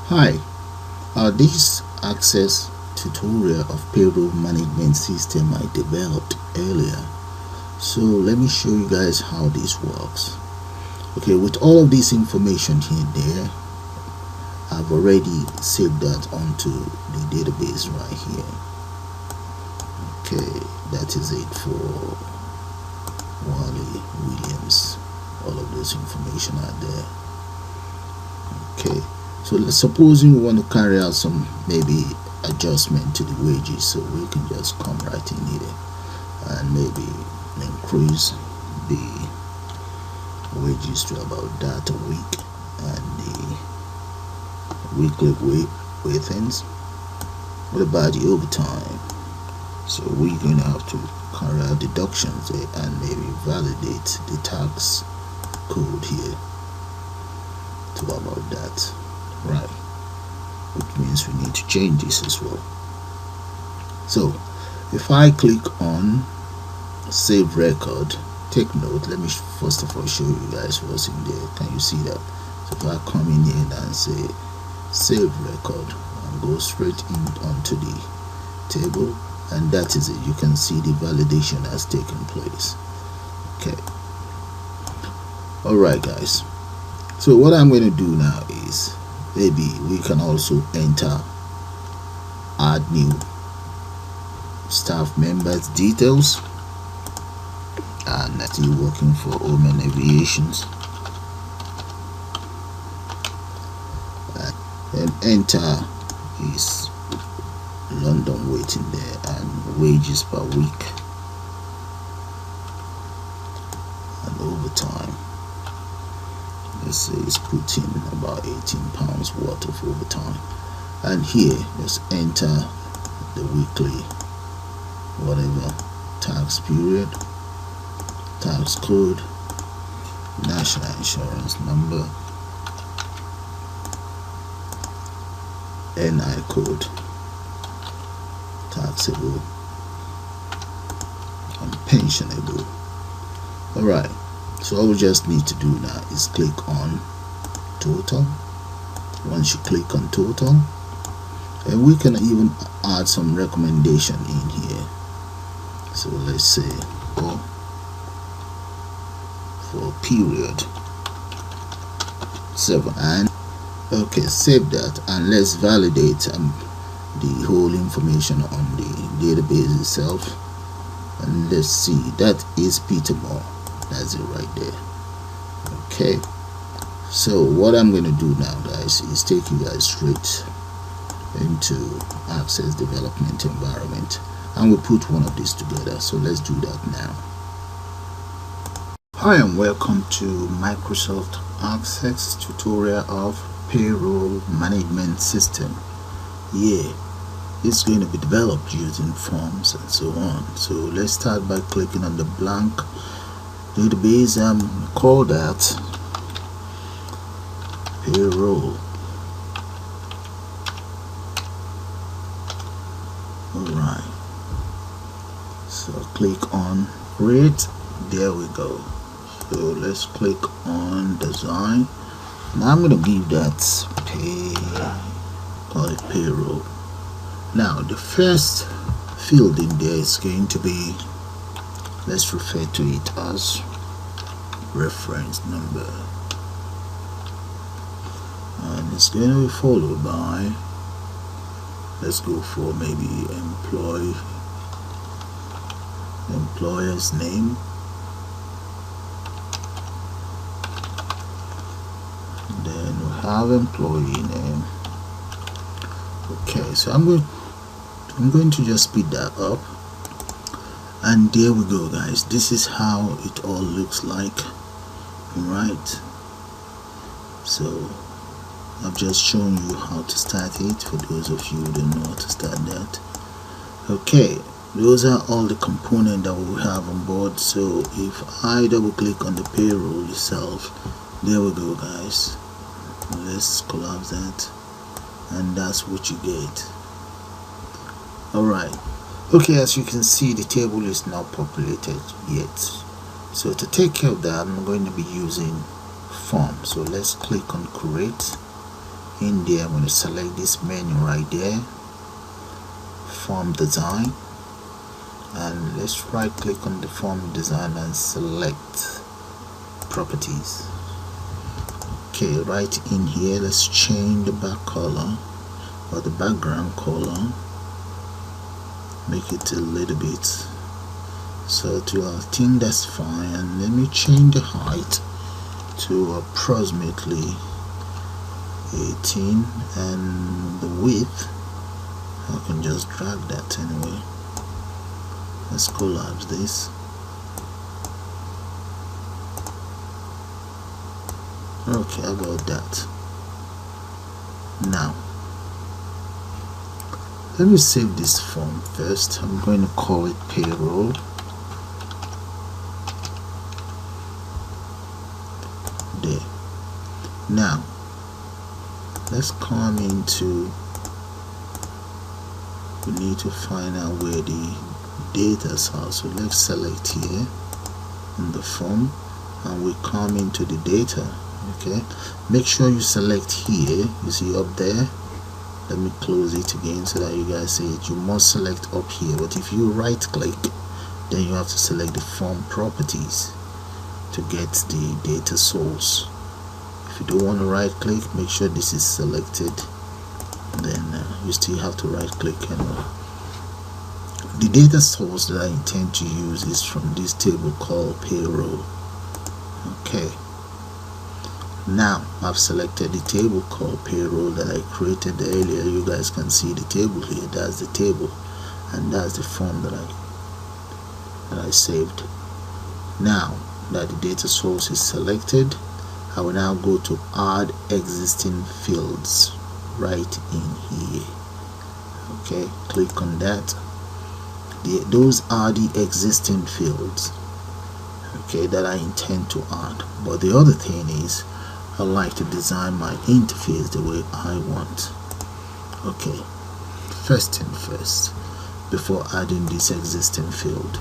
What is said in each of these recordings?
Hi, this access tutorial of payroll management system I developed earlier. So let me show you guys how this works. Okay, with all of this information here and there, I've already saved that onto the database right here. Okay, that is it for Wally Williams. All of this information are there. Okay, so let's suppose we want to carry out some maybe adjustment to the wages, so we can just come right in here and maybe increase the wages to about that a week and the weekly weightings. What about the overtime? So we're going to have to carry out deductions and maybe validate the tax code here to about that, right? Which means we need to change this as well. So if I click on save record, take note, let me first of all show you guys what's in there. Can you see that? So if I come in here and say save record and go straight in onto the table, and that is it. You can see the validation has taken place. Okay, all right guys, so what I'm going to do now is maybe we can also add new staff members details, and that's still working for Omen Aviations, and enter his London waiting there and wages per week and overtime. Let's say it's put in about £18 worth of overtime, and here just enter the weekly whatever tax period, tax code, national insurance number, NI code, taxable and pensionable. Alright, so all we just need to do now is click on total. Once you click on total, and we can even add some recommendation in here. So let's say for period 7, and okay, save that, and let's validate the whole information on the database itself, and let's see, that is Peter Moore. That's it right there. Okay, so what I'm going to do now guys is take you guys straight into Access Development Environment, and we'll put one of these together. So let's do that now. Hi and welcome to Microsoft Access tutorial of payroll management system. Yeah, it's going to be developed using forms and so on. So let's start by clicking on the blank database and call that payroll. Alright, so click on create. There we go. So let's click on design. Now I'm going to give that call it payroll. Now the first field in there is going to be, let's refer to it as reference number, and it's going to be followed by, let's go for maybe employer's name, then we have employee name. Okay, so I'm going to just speed that up, and there we go guys. This is how it all looks like. Right, so I've just shown you how to start it for those of you who don't know how to start that. Okay, those are all the components that we have on board. So if I double click on the payroll itself, there we go guys. Let's collapse that, and that's what you get. Alright, okay, as you can see, the table is not populated yet. So to take care of that, I'm going to be using form. So let's click on create, In there, I'm going to select this menu right there, form design, and let's right click on the form design and select properties. Okay, right in here, let's change the back color or the background color, make it a little bit so to I think that's fine, and let me change the height to approximately 18, and the width I can just drag that anyway. Let's collapse this. Okay, about that. Now let me save this form first. I'm going to call it payroll. There. Now let's come into, we need to find out where the data are, so let's select here in the form and we come into the data. Okay, make sure you select here, you see up there. Let me close it again so that you guys see it. You must select up here, but if you right click, then you have to select the form properties to get the data source. If you don't want to right click, make sure this is selected, then you still have to right click. And the data source that I intend to use is from this table called payroll. Okay, now I've selected the table called payroll that I created earlier. You guys can see the table here. That's the table, and that's the form that I saved. Now that the data source is selected, I will now go to add existing fields right in here. Okay, click on that. Those are the existing fields, okay, that I intend to add. But the other thing is, I like to design my interface the way I want. Okay, first thing first, before adding this existing field,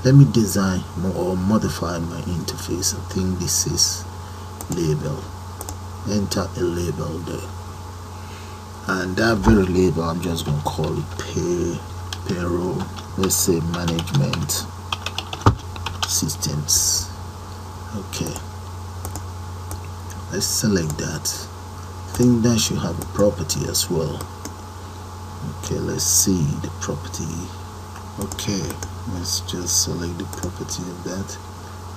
let me design or modify my interface. I think this is label. Enter a label there, and that very label I'm just going to call it payroll. Let's say management systems. Okay, let's select that. I think that should have a property as well. Okay, let's see the property. Okay, let's just select the property of that.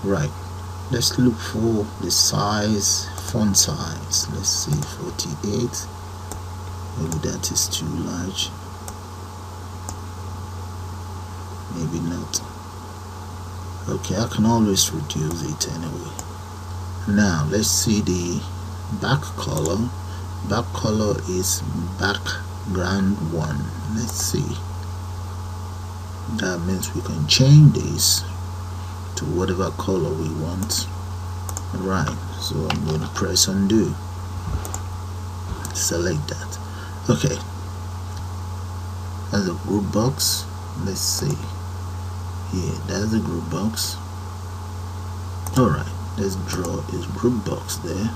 Right, let's look for the size, font size. Let's see 48. Maybe that is too large, maybe not. Okay, I can always reduce it anyway. Now let's see the back color. Back color is background 1. Let's see, that means we can change this to whatever color we want. Right, so I'm going to press undo, select that. Okay, as a group box, let's see here, that's a group box. Alright, let's draw a group box there.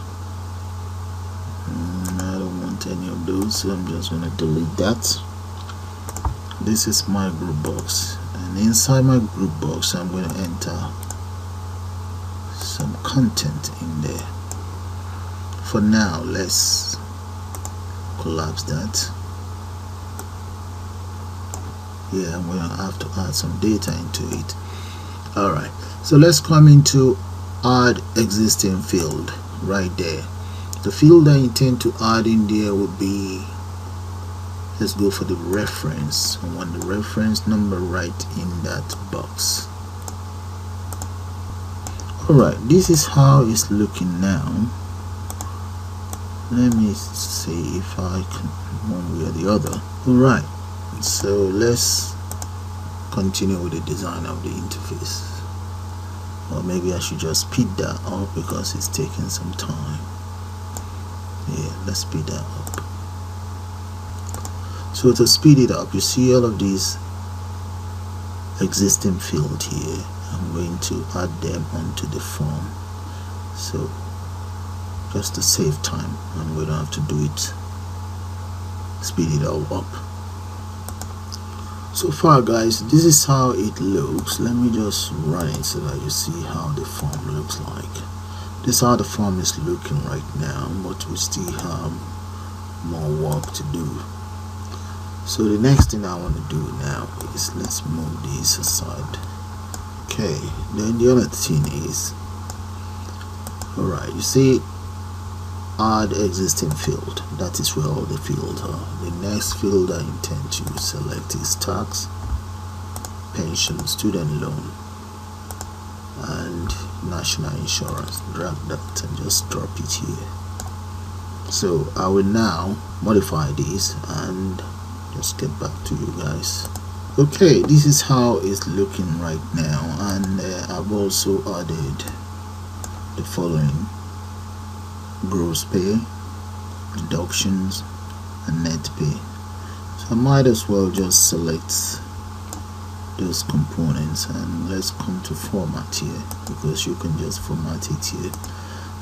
I don't want any of those, so I'm just going to delete that. This is my group box, and inside my group box I'm going to enter some content in there. For now, let's collapse that. Yeah, I'm going to have to add some data into it. Alright, so let's come into add existing field right there. The field I intend to add in there would be, let's go for the reference. I want the reference number right in that box. Alright, this is how it's looking now. Let me see if I can one way or the other. Alright, so let's continue with the design of the interface. Or maybe I should just speed that up because it's taking some time. Yeah, let's speed that up. So to speed it up, you see all of these existing fields here. I'm going to add them onto the form. So just to save time, and we don't have to do it, speed it all up. So far guys, this is how it looks. Let me just run it so that you see how the form looks like. This is how the form is looking right now, but we still have more work to do. So the next thing I want to do now is, let's move these aside. Okay, then the other thing is, alright, you see, add existing field. That is where all the fields are. The next field I intend to select is tax, pension, student loan, and national insurance. Drag that and just drop it here. So I will now modify this and just get back to you guys. Okay, this is how it's looking right now, and I've also added the following: gross pay, deductions, and net pay. So I might as well just select those components, and let's come to format here, because you can just format it here.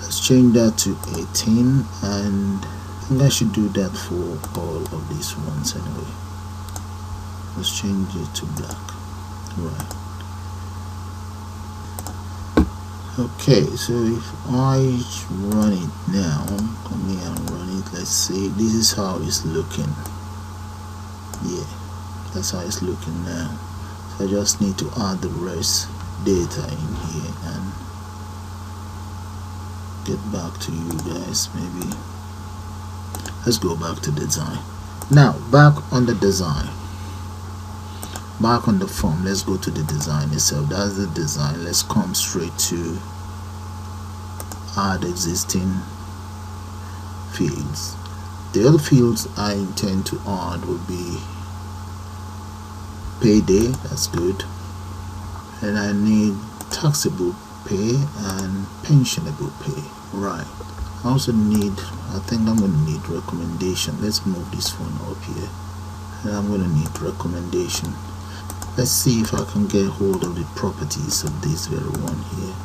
Let's change that to 18, and I think I should do that for all of these ones anyway. Let's change it to black. Right. Okay, so if I run it now, come here and run it, let's see, this is how it's looking. Yeah, that's how it's looking now. So I just need to add the rest data in here and get back to you guys. Maybe let's go back to design. Now back on the design, back on the form, let's go to the design itself. That's the design. Let's come straight to add existing fields. The other fields I intend to add will be payday, that's good, and I need taxable pay and pensionable pay. Right, I also need, I think I'm going to need recommendation. Let's move this one up here, and I'm going to need recommendation. Let's see if I can get hold of the properties of this very one here.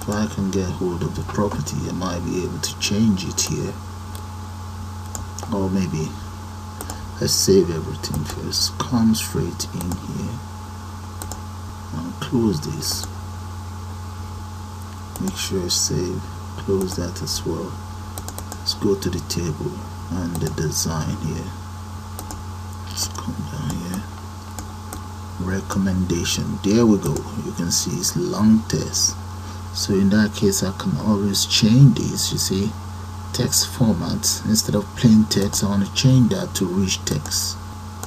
If I can get hold of the property, I might be able to change it here, or maybe let's save everything first. Come straight in here and close this. Make sure it's saved. Close that as well. Let's go to the table and the design here. Let's come down here. Recommendation. There we go. You can see it's long text. So in that case, I can always change this. You see, text format, instead of plain text, I want to change that to rich text.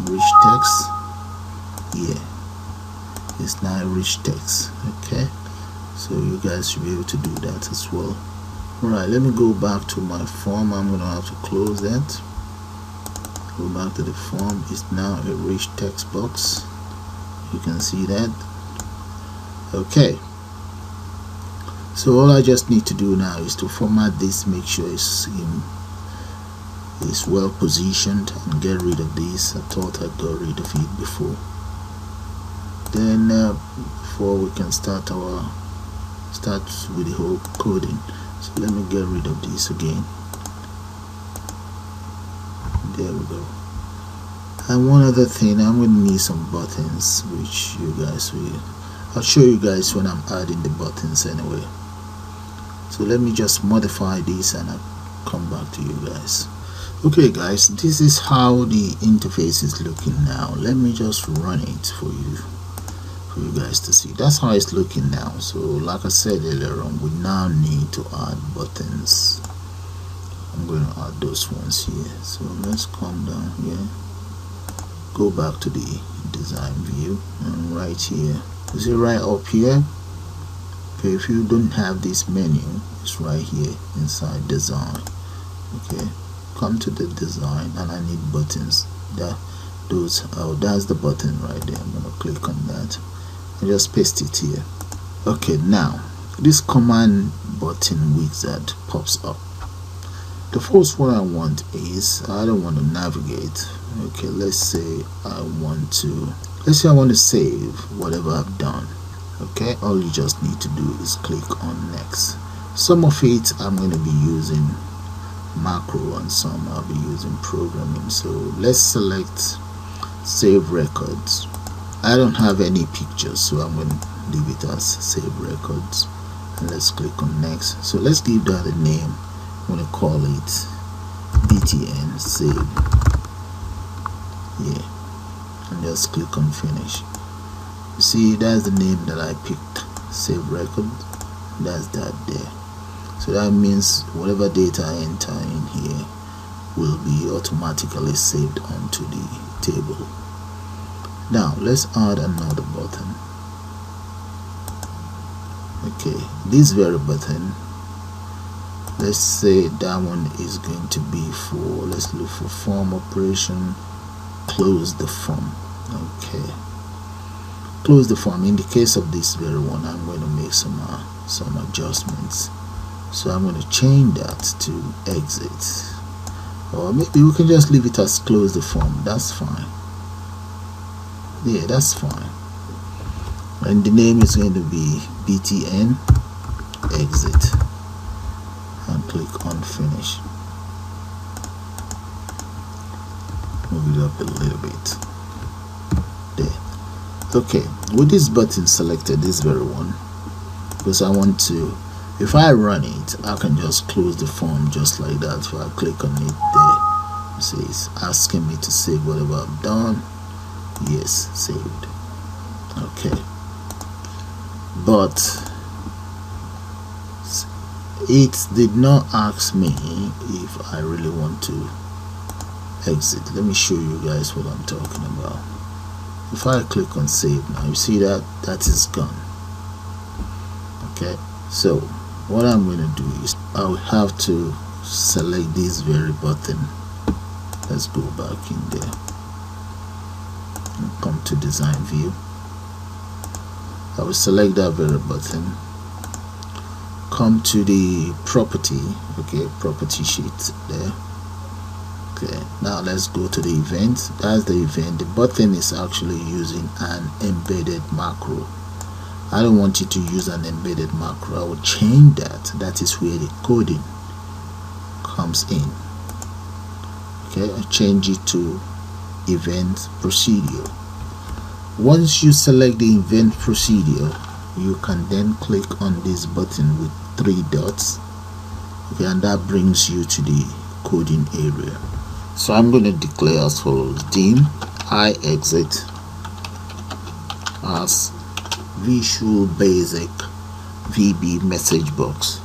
Rich text, yeah, it's now rich text. Okay, so you guys should be able to do that as well. Alright, let me go back to my form. I'm gonna have to close that. Go back to the form. It's now a rich text box. You can see that. Okay, so all I just need to do now is to format this, make sure it's well positioned, and get rid of this. I thought I got rid of it before. Then before we can start with the whole coding, so let me get rid of this again. There we go. And one other thing, I'm going to need some buttons, which you guys will, I'll show you guys when I'm adding the buttons anyway. So let me just modify this and I'll come back to you guys. Okay guys, this is how the interface is looking now. Let me just run it for you guys to see. That's how it's looking now. So like I said earlier on, we now need to add buttons. I'm going to add those ones here. So let's come down here, go back to the design view, and right here, you see right up here. Okay, if you don't have this menu, it's right here inside design. Okay, come to the design, and I need buttons. That's the button right there. I'm gonna click on that and just paste it here. Okay, now this command button wizard pops up. The first one I want is, I don't want to navigate. Okay, let's say I want to save whatever I've done. Okay, all you just need to do is click on next. Some of it I'm going to be using macro and some I'll be using programming. So let's select save records. I don't have any pictures, so I'm going to leave it as save records, and let's click on next. So let's give that a name. I'm going to call it btn save. Yeah, and just click on finish. You see, that's the name that I picked, save record. That's that there. So that means whatever data I enter in here will be automatically saved onto the table. Now let's add another button. Okay, this very button, let's say that one is going to be for, let's look for form operation, close the form. Okay, close the form. In the case of this very one, I'm going to make some adjustments. So I'm going to change that to exit, or maybe we can just leave it as close the form. That's fine. Yeah, that's fine. And the name is going to be btn exit, and click on finish. Move it up a little bit there. Okay, with this button selected, this very one, because I want to, if I run it, I can just close the form just like that. If I click on it there, you see it's asking me to save whatever I've done. Yes, saved. Okay, but it did not ask me if I really want to exit. Let me show you guys what I'm talking about. If I click on save now, you see that is gone. Okay, so what I'm going to do is I'll have to select this very button. Let's go back in there and come to design view. I will select that very button, come to the property, okay, property sheet there. Okay, now let's go to the event. That's the event. The button is actually using an embedded macro. I don't want you to use an embedded macro. I will change that. That is where the coding comes in. Okay, I change it to event procedure. Once you select the event procedure, you can then click on this button with 3 dots. Okay, and that brings you to the coding area. So I'm going to declare as follows: dim I exit as Visual Basic VB message box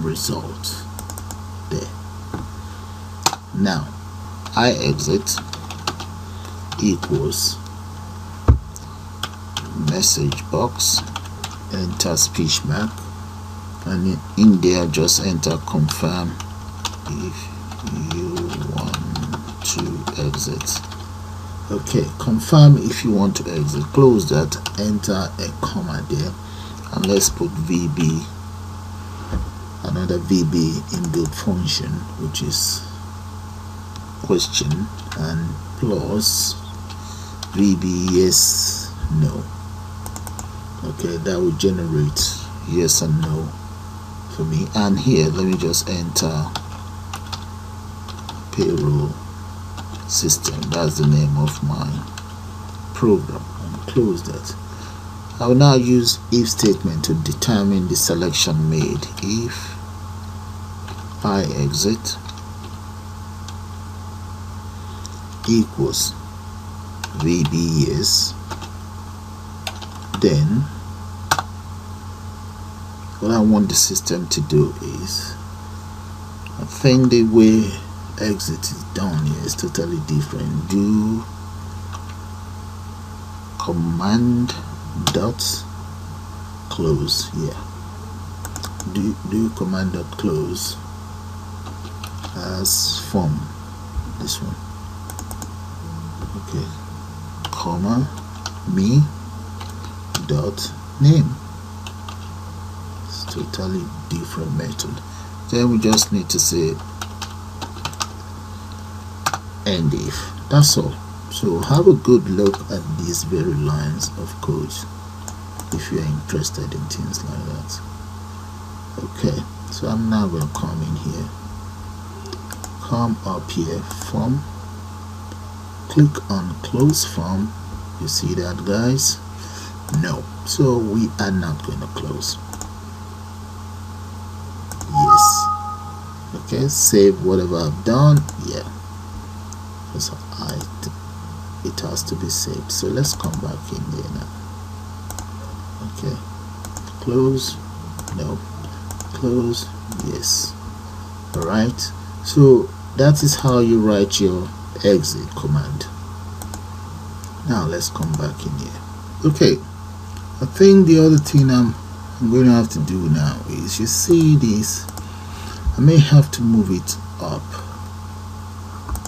result there. Now I exit equals message box, enter speech mark, and in there just enter confirm if you want to exit. Okay, confirm if you want to exit. Close that, enter a comma there, and let's put VB, another VB inbuilt function, which is question, and plus VB yes no. Okay, that will generate yes and no for me. And here let me just enter payroll system. That's the name of my program, and close that. I will now use if statement to determine the selection made. If I exit equals VB yes, then what I want the system to do is, I think the way exit is done here is totally different. Do command dot close. Yeah, do command dot close as form, this one. Okay, comma me dot name. It's totally different method. Then we just need to say end if. That's all. So have a good look at these very lines of code. if you're interested in things like that. Okay, so I'm now going to come in here, come up here, form, click on close form. You see that, guys? No, so we are not going to close. Yes. Okay, save whatever I've done. Yeah, because it has to be saved. So let's come back in there now. Okay, close. No, close. Yes. All right, so that is how you write your exit command. Now let's come back in here. Okay, I think the other thing I'm going to have to do now is, you see this, I may have to move it up.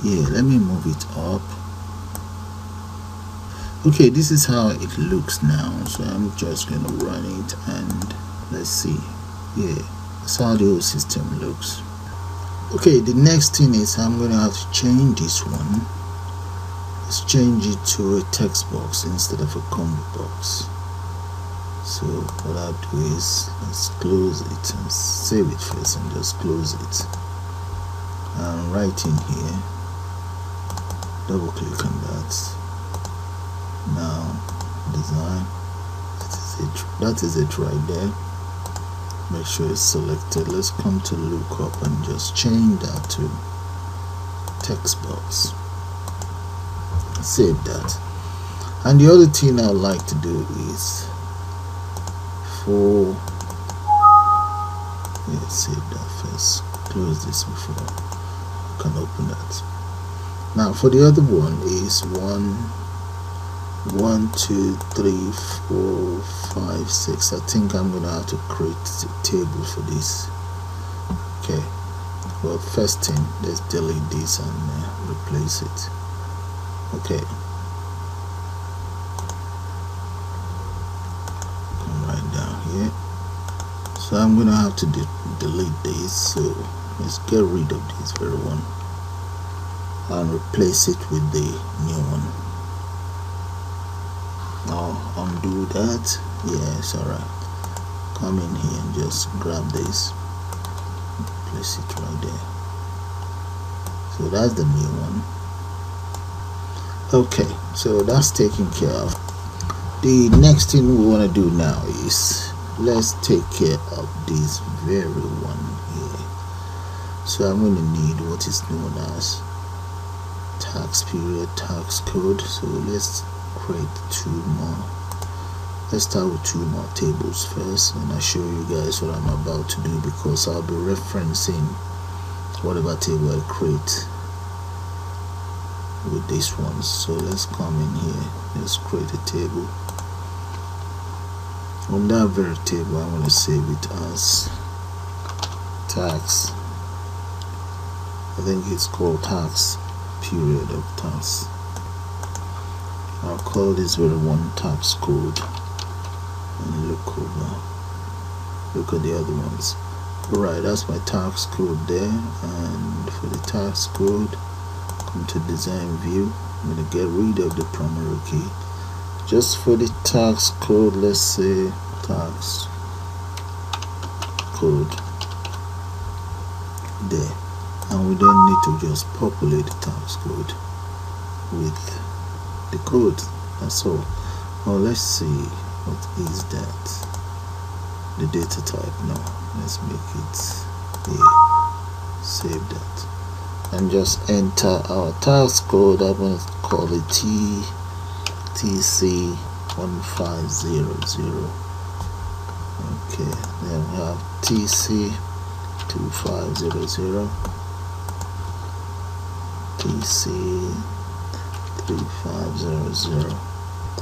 Yeah, let me move it up. Okay, this is how it looks now, so I'm just going to run it and let's see. Yeah, that's how the whole system looks. Okay, the next thing is I'm going to have to change this one. Let's change it to a text box instead of a combo box. So what I'll do is, let's close it and save it first and just close it. And right in here, double click on that. Now design, that is it right there. Make sure it's selected. Let's come to lookup and just change that to text box. Save that. And the other thing I like to do is save that first. Close this before I can open that. Now for the other one is 1 2 3 4 5 6. I think I'm gonna have to create a table for this. Okay, well, first thing, let's delete this and replace it. Okay, come right down here. So I'm gonna have to delete this, so let's get rid of this very one and replace it with the new one. Now undo that. Yeah, it's alright. Come in here and just grab this, place it right there. So that's the new one. Okay, so that's taken care of. The next thing we want to do now is, let's take care of this very one here. So I'm going to need what is known as tax period, tax code. So let's create 2 more. Let's start with 2 more tables first, and I'll show you guys what I'm about to do, because I'll be referencing whatever table I create with this one. So let's come in here, let's create a table. On that very table, I'm going to save it as tax. I think it's called tax period of tax. I'll call this very one tax code, and look at the other ones. Alright, that's my tax code there. And for the tax code, come to design view. I'm going to get rid of the primary key. Just for the tax code, let's say tax code there, and we don't need to just populate the tax code with the code. That's all. Well, let's see, what is that? The data type. No, let's make it here. Save that and just enter our tax code. I'm going to call it TC1500. Okay, then we have TC2500, TC3500,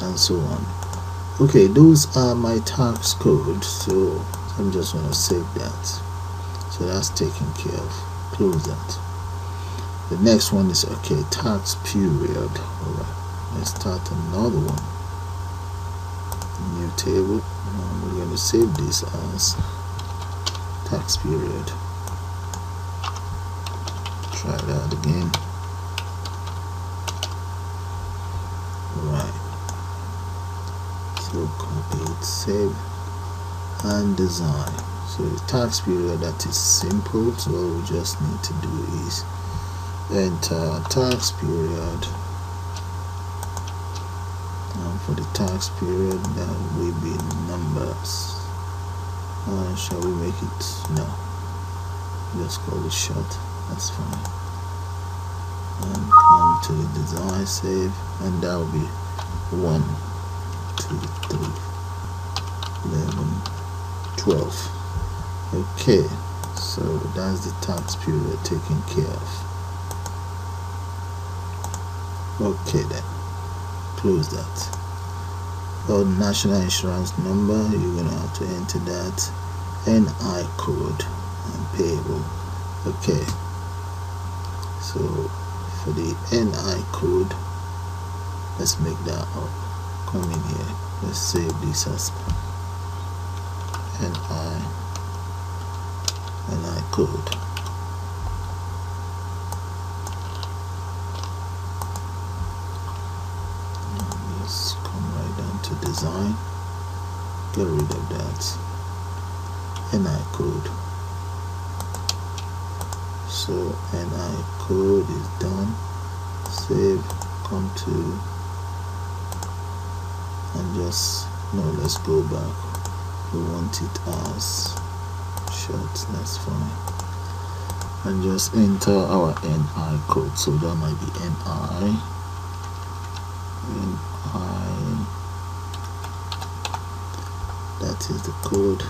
and so on. Okay, those are my tax codes, so I'm just going to save that. So that's taken care of. Close that. The next one is, okay, tax period. Alright, let's start another one. New table. We're going to save this as tax period. Try that again. Alright, so copy it save and design. So the tax period, that is simple. So all we just need to do is enter tax period, and for the tax period that will be numbers. Shall we make it? No, just call it short, that's fine. And come to the design, save, and that will be 1, 2, 3, 11, 12. Okay, so that's the tax period taken care of. Okay, then close that. For national insurance number, you're gonna have to enter that, NI code, and payroll. Okay, so for the NI code, let's make that up. Come in here, let's save this as NI code. Let's come right down to design, get rid of that NI code. So NI code is done. Save, come to, and just, no, let's go back. We want it as short, that's fine. And just enter our NI code. So that might be NI, that is the code.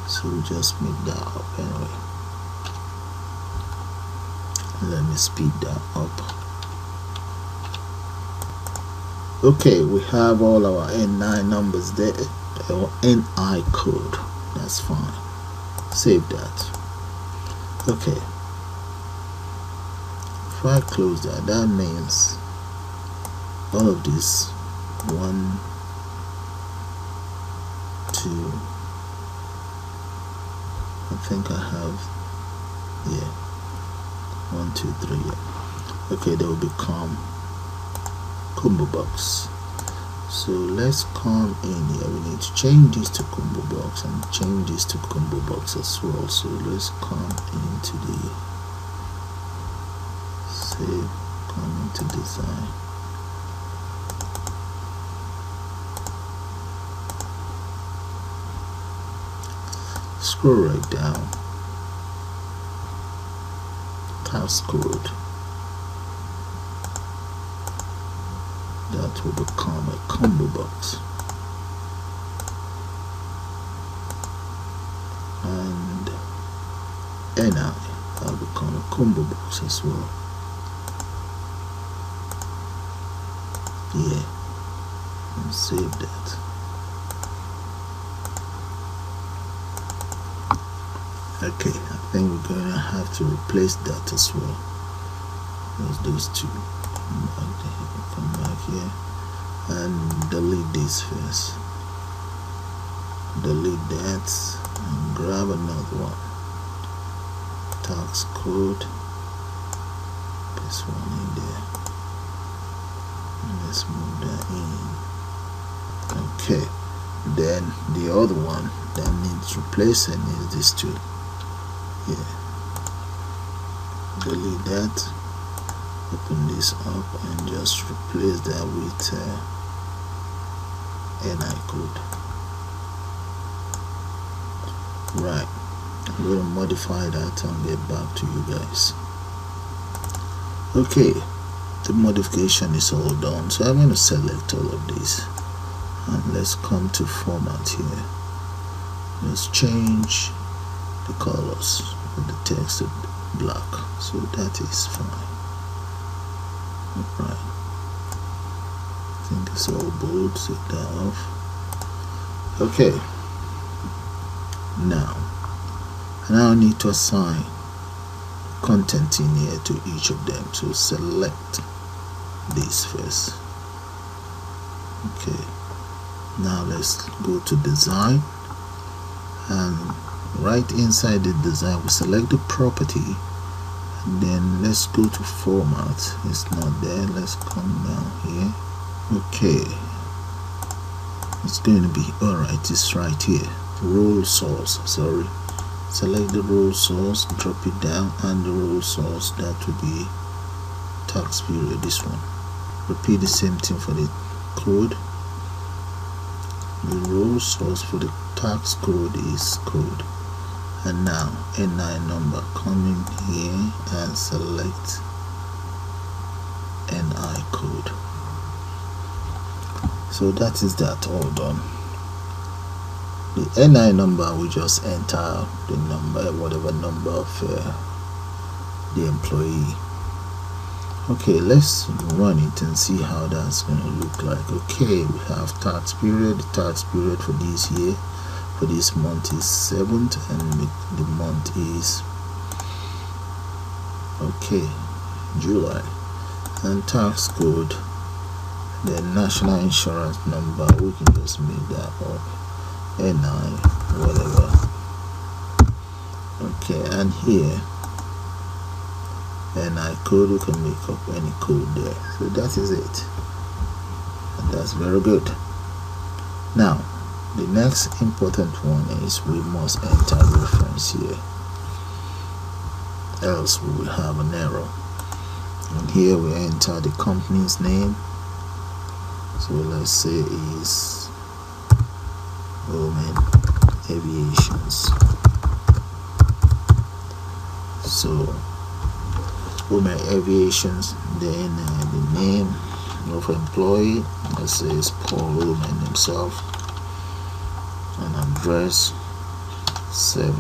So we just make that up anyway. Let me speed that up. Okay, we have all our NI numbers there, or NI code. That's fine. Save that. Okay. If I close that, that means all of this 1, 2, I think I have, yeah, 1, 2, 3, yeah. Okay, they will become combo box. So let's come in here. We need to change this to combo box and change this to combo box as well. So let's come into the save, come into design. Scroll right down, tax code. That will become a combo box, and NI will become a combo box as well. Yeah, and save that. Okay, I think we're gonna have to replace that as well. Those two. Come back here and delete this first. Delete that and grab another one. Tax code. This one in there. And let's move that in. Okay. Then the other one that needs replacing is this two. Yeah. Delete that. Open this up and just replace that with NI code. Right, I'm going to modify that and get back to you guys. Okay, the modification is all done, so I'm going to select all of these and let's come to format here. Let's change the colors of the text to black, so that is fine. Right, I think it's all bold. Take that off. Okay, now I need to assign content in here to each of them. So select this first. Okay, now let's go to design, and right inside the design we select the property. Then let's go to format. It's not there. Let's come down here. Okay, it's going to be alright. It's right here, role source. Sorry, select the role source, drop it down, and the role source, that will be tax period, this one. Repeat the same thing for the code. The role source for the tax code is code. And now NI number, come in here and select NI code. So that is that, all done. The NI number, we just enter the number, whatever number of the employee. Okay, let's run it and see how that's going to look like. Okay, we have tax period. The tax period for this year, for this month, is 7th, and the month is okay, July. And tax code, the national insurance number, we can just make that up, NI whatever. Okay, and here NI code, we can make up any code there. So that is it, and that's very good. Now the next important one is we must enter reference here, else we will have an error. And here we enter the company's name. So let's say is Women Aviations. So Women Aviations, then the name of employee, let's say is Paul Woman himself, and address 7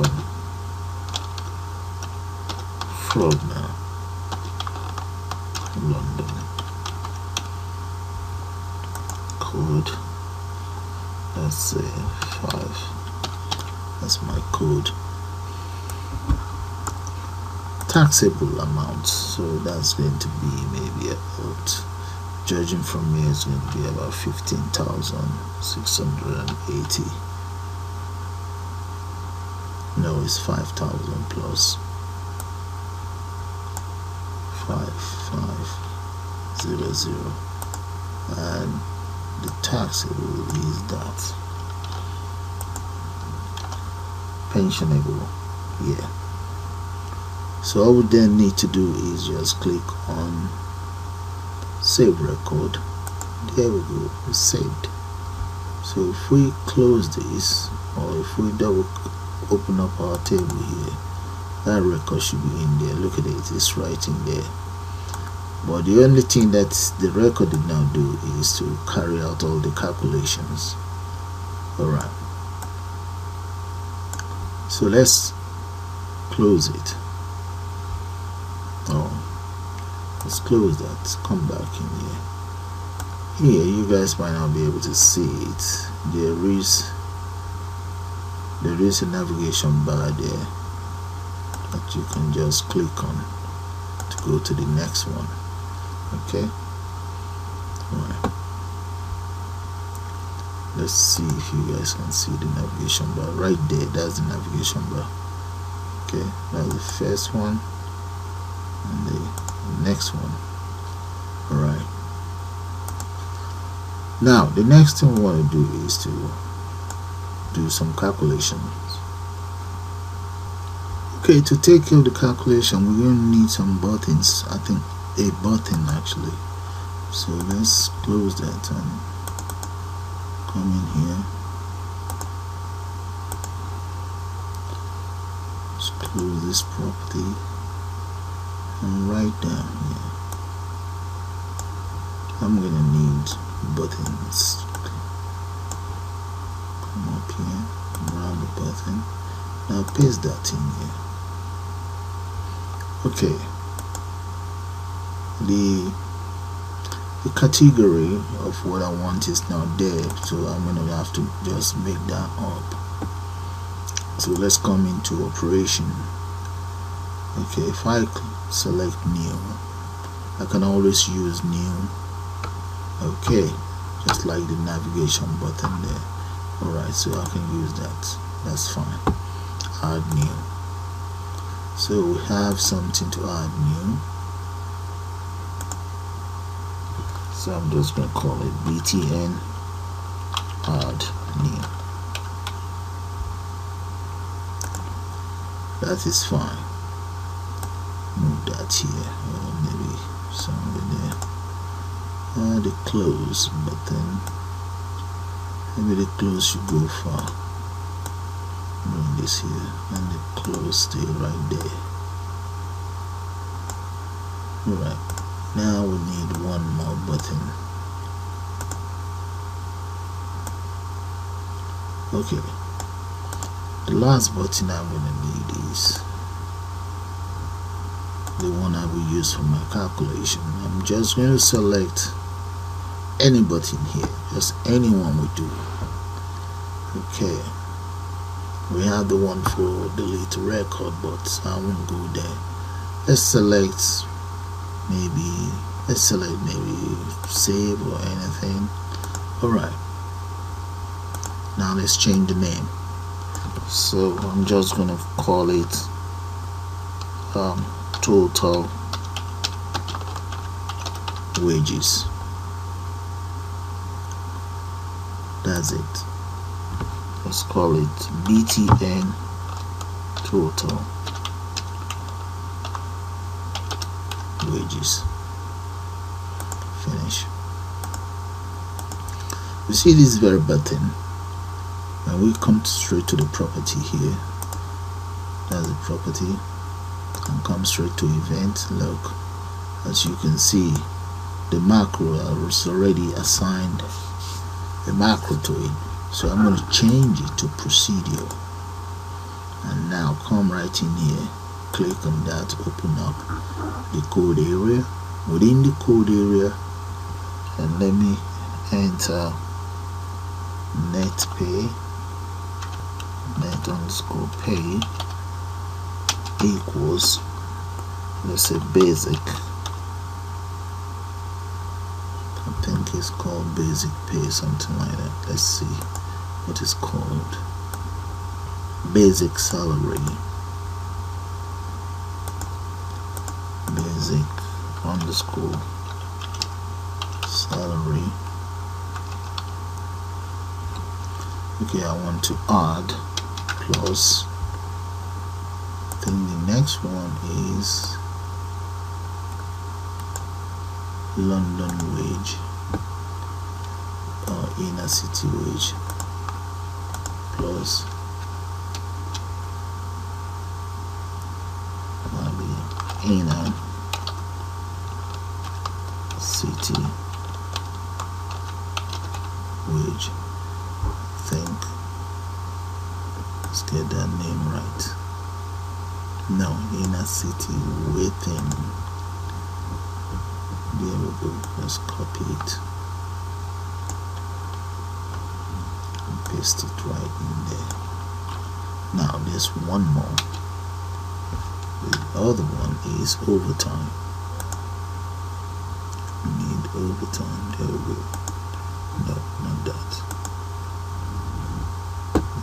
Frogner, London. Code, let's say 5, that's my code. Taxable amount, so that's going to be maybe about, judging from here, it's going to be about 15,680. No, it's 5,000 plus 5500, and the taxable is that pensionable. Yeah. So all we then need to do is just click on save record. There we go, it's saved. So if we close this, or if we double open up our table here, that record should be in there. Look at it, it's right in there. But the only thing that the record did not do is to carry out all the calculations. Alright, so let's close it. Let's close that, come back in here. Here you guys might not be able to see it. There is a navigation bar there that you can just click on to go to the next one. Okay, alright, let's see if you guys can see the navigation bar right there. That's the navigation bar. Okay, that's the first one and the next one. Alright, now the next thing we want to do is to do some calculations. Okay, to take care of the calculation, we're going to need some buttons. I think a button actually. So let's close that and come in here. Let's close this property and right down here I'm gonna need buttons. Come up here, around the button. Now paste that in here. Okay. The category of what I want is now there, so I'm gonna have to just make that up. So let's come into operation. Okay, if I select new, I can always use new. Okay, just like the navigation button there. Alright, so I can use that. That's fine. Add new. So we have something to add new. So I'm just going to call it BTN add new. That is fine. Move that here, or maybe somewhere there. Add the close button. Maybe the close should go far. Bring this here, and the close stay right there. Alright, now we need one more button. Okay, the last button I'm going to need is the one I will use for my calculation. I'm just going to select any button here, just any one will do. Okay, we have the one for delete record, but I won't go there. Let's select maybe save or anything. Alright, now let's change the name. So I'm just gonna call it total wages. That's it. Let's call it BTN total wages. Finish. You see this very button, and we come straight to the property here. That's the property, and come straight to event. Look, as you can see, the macro is already assigned a macro to it. So I'm going to change it to procedure, and now come right in here, click on that, open up the code area. Within the code area, and let me enter net pay, net underscore pay equals, let's say basic. I think it's called basic pay, something like that. Let's see what it's called. Basic salary. Basic underscore salary. Okay, I want to add plus. I think the next one is London wage or inner city wage plus maybe inner city wage. I think, let's get that name right. No, inner city within. There we go. Let's copy it and paste it right in there. Now there's one more. The other one is overtime. We need overtime. There we go. No, not that.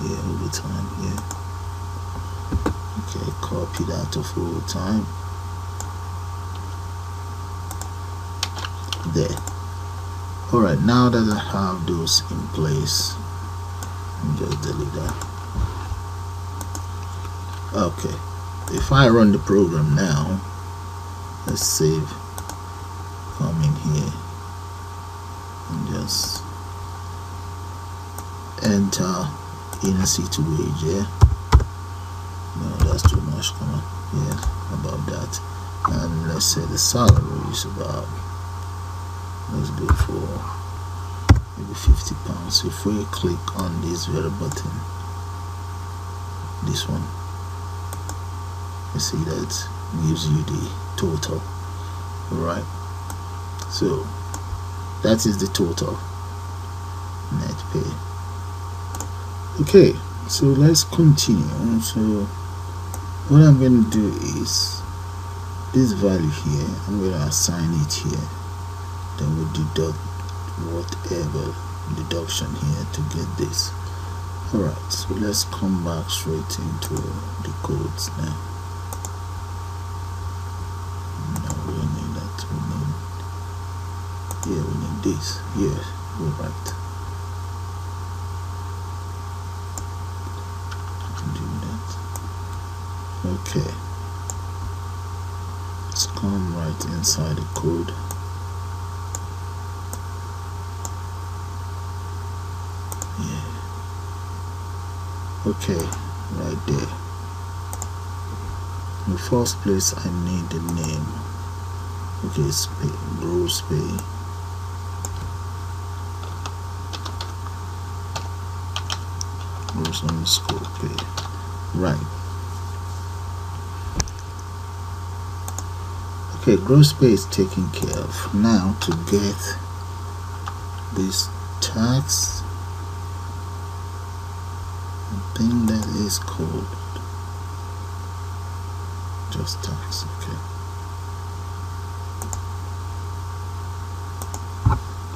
Yeah, overtime. Yeah. Okay, copy that of overtime. There. Alright, now that I have those in place, I'll just delete that. Okay, if I run the program now, let's save, come in here and just enter inner city wage. Yeah, no, that's too much. Come on, yeah, about that. And let's say the salary is about, let's go for maybe £50. If we click on this very button, this one, you see that gives you the total. Alright, so that is the total net pay. Okay, so let's continue. So what I'm going to do is this value here, I'm going to assign it here. Then we deduct whatever deduction here to get this. Alright, so let's come back straight into the codes now. No, we don't need that. We need, yeah, we need this. Yeah, we're right. Okay, let's come right inside the code. Yeah, okay, right there. In the first place, I need the name. Okay, it's pay, gross pay. Gross underscore pay. Right. Okay, gross pay is taken care of. Now to get this tax, I think that is called just tax. Okay.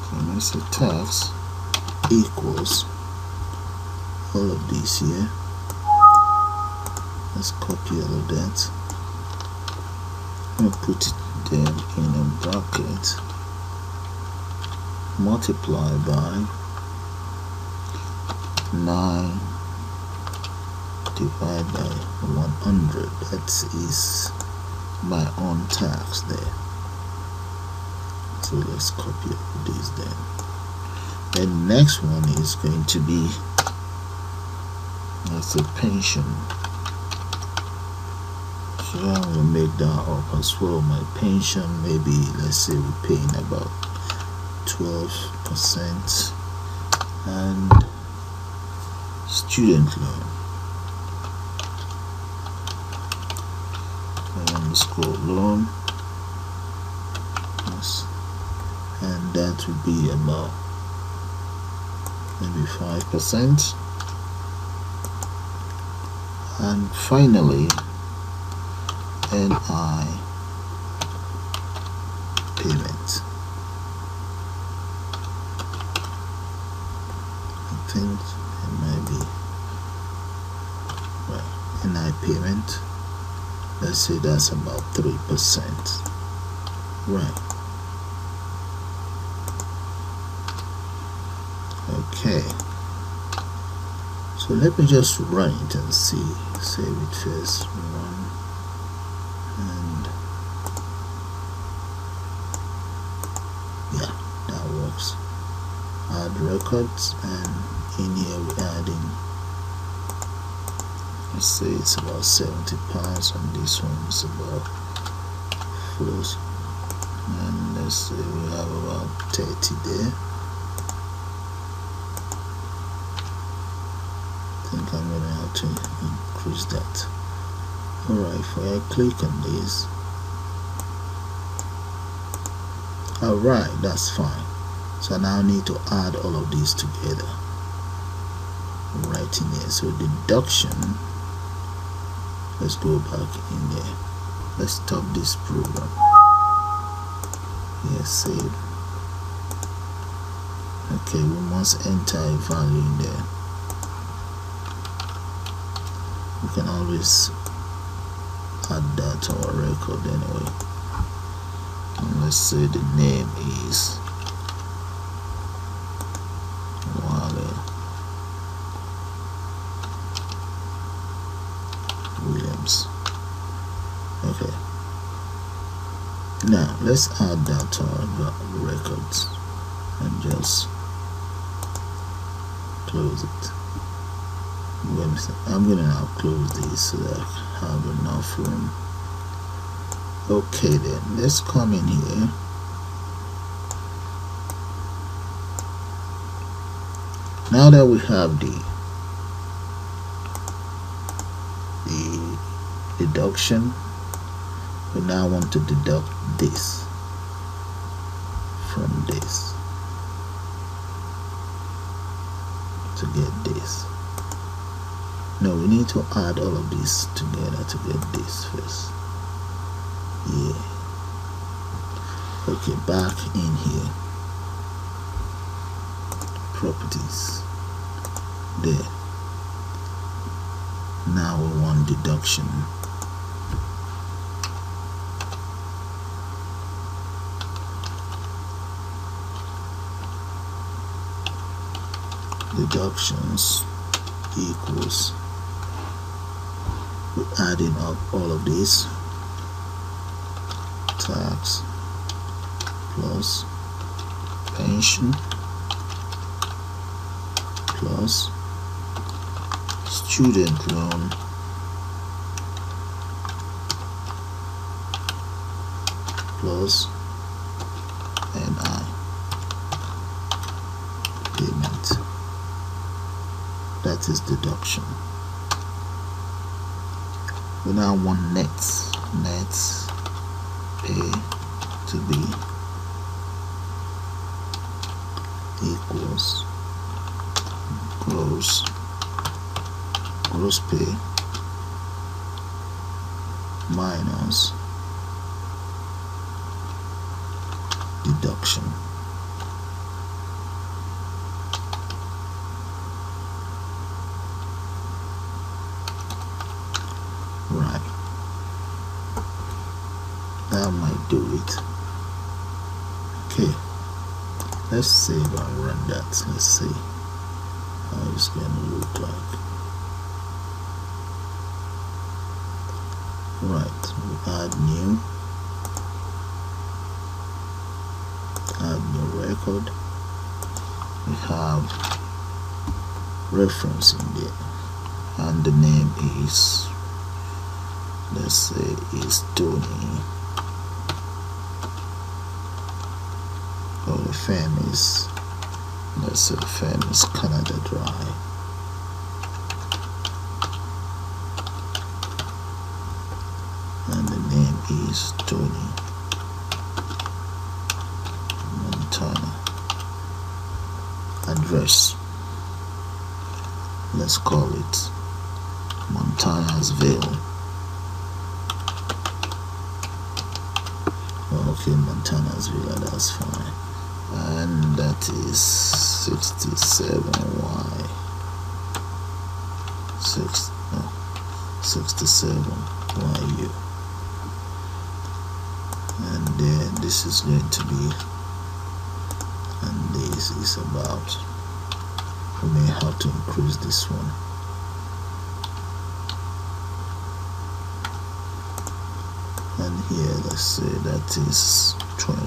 So let's say tax equals all of these here. Let's copy all of that. I'm gonna put them in a bracket, multiply by 9 divided by 100. That is my own tax there. So let's copy these then. The next one is going to be, let's say, pension. So I'm gonna make that up as well. My pension, maybe let's say we're paying about 12%, and student loan underscore loan, yes, and that would be about maybe 5%. And finally, NI payment. I think it might be, well, NI payment, let's say that's about 3%. Right. Okay. So let me just run it and see. Save it first. Run. And yeah, that works. Add records, and in here we add in, let's say it's about £70, and this one is about 4, and let's say we have about 30 there. I think I'm gonna have to increase that. Alright, if I click on this, alright, that's fine. So now I need to add all of these together right in here. So deduction, let's go back in there. Let's stop this program. Yes, save. Okay, we must enter a value in there. We can always add that to our record anyway. And let's say the name is Williams. Okay. Now let's add that to our records and just close it. I'm gonna now close this so that I have enough room. Okay, then let's come in here. Now that we have the deduction, we now want to deduct this from this to get this. No, we need to add all of this together to get this first. Yeah. Okay, back in here. Properties. There. Now we want deduction. Deductions equals we're adding up all of these. Tax plus pension plus student loan plus NI payment. That is deduction. We now want net pay to be equals gross pay minus deduction. Right, that might do it. Okay, let's save and run that. Let's see how it's gonna look like. Right, we add new record. We have reference in there, and the name is, let's say, is Tony, or the firm is, let's say the firm is Canada Dry. And the name is Tony Montana. Address, let's call it Montanasville. Okay, Montanasville, that's fine. And that is 67Y 67YU. And then this is going to be, and this is about, we may have to increase this one. And here, let's say that is 20.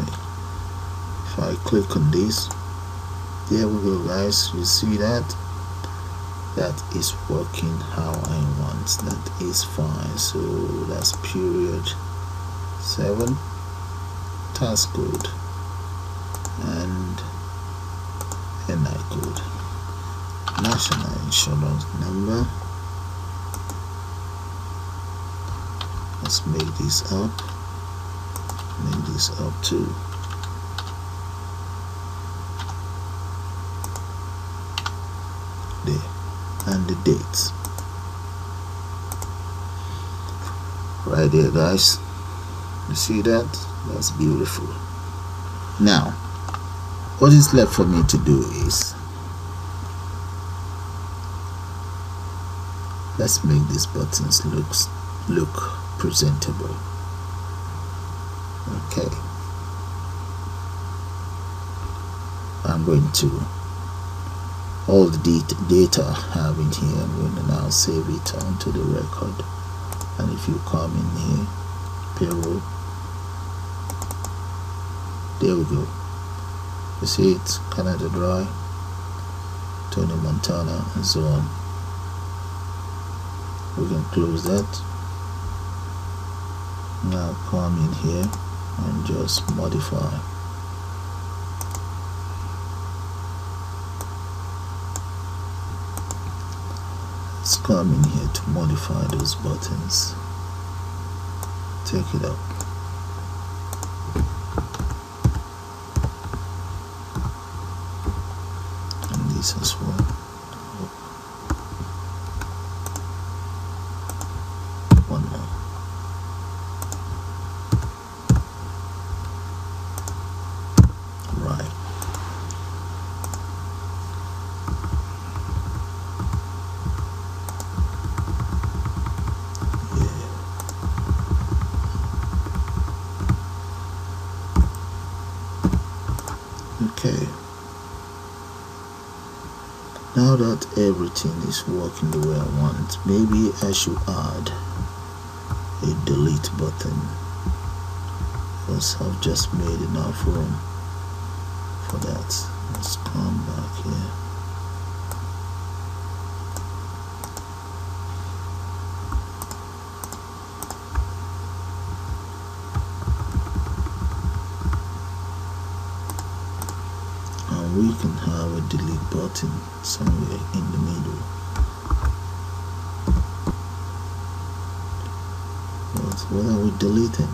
If I click on this, there we go, guys. You see that is working how I want. That is fine. So that's period 7, tax code, and NI code, national insurance number. Let's make this up too. There, and the dates right there, guys. You see that? That's beautiful. Now what is left for me to do is, let's make these buttons look presentable. Okay, I'm going to, all the data I have in here, I'm going to now save it onto the record. And if you come in here, payroll, there we go. You see it, Canada Dry, Tony Montana, and so on. We can close that. Now come in here and just modify. Let's come in here to modify those buttons. Take it up. And this as well. One more. Right. Okay, now that everything is working the way I want, maybe I should add a delete button because I've just made enough room for that. Let's come back here. And we can have a delete button somewhere in the middle. What are we deleting?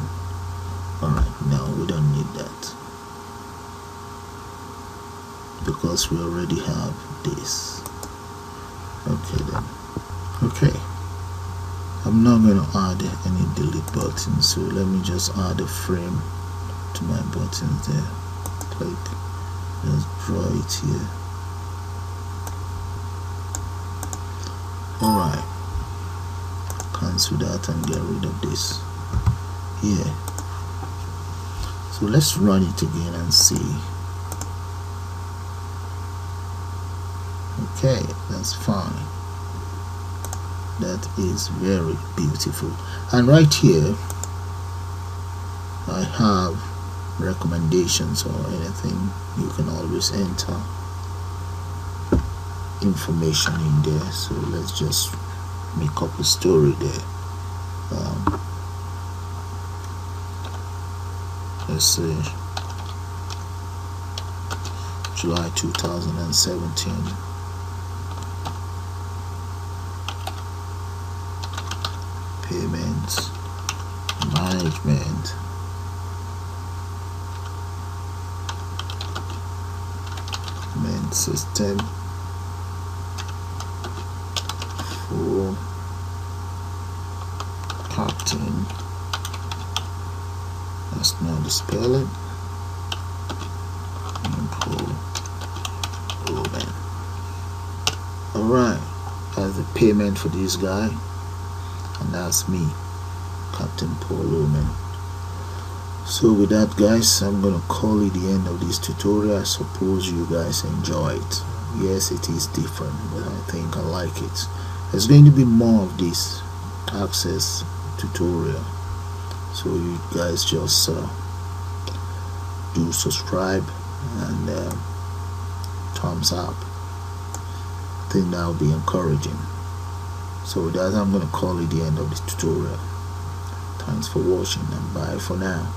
Alright, no, we don't need that because we already have this. Okay then. Okay, I'm not going to add any delete buttons, so let me just add a frame to my buttons there. Click, just draw it here. Alright, cancel that and get rid of this here. So let's run it again and see. Okay, that's fine. That is very beautiful. And right here I have recommendations or anything. You can always enter information in there. So let's just make up a story there. Let's say July 2017. Payments management system for Captain. That's not the spelling. Alright, that's the payment for this guy, and that's me, Captain Paul Oman. So with that, guys, I'm gonna call it the end of this tutorial. I suppose you guys enjoy it. Yes, it is different, but I think I like it. There's going to be more of this access tutorial, so you guys just do subscribe and thumbs up. I think that will be encouraging. So with that, I'm gonna call it the end of this tutorial. Thanks for watching and bye for now.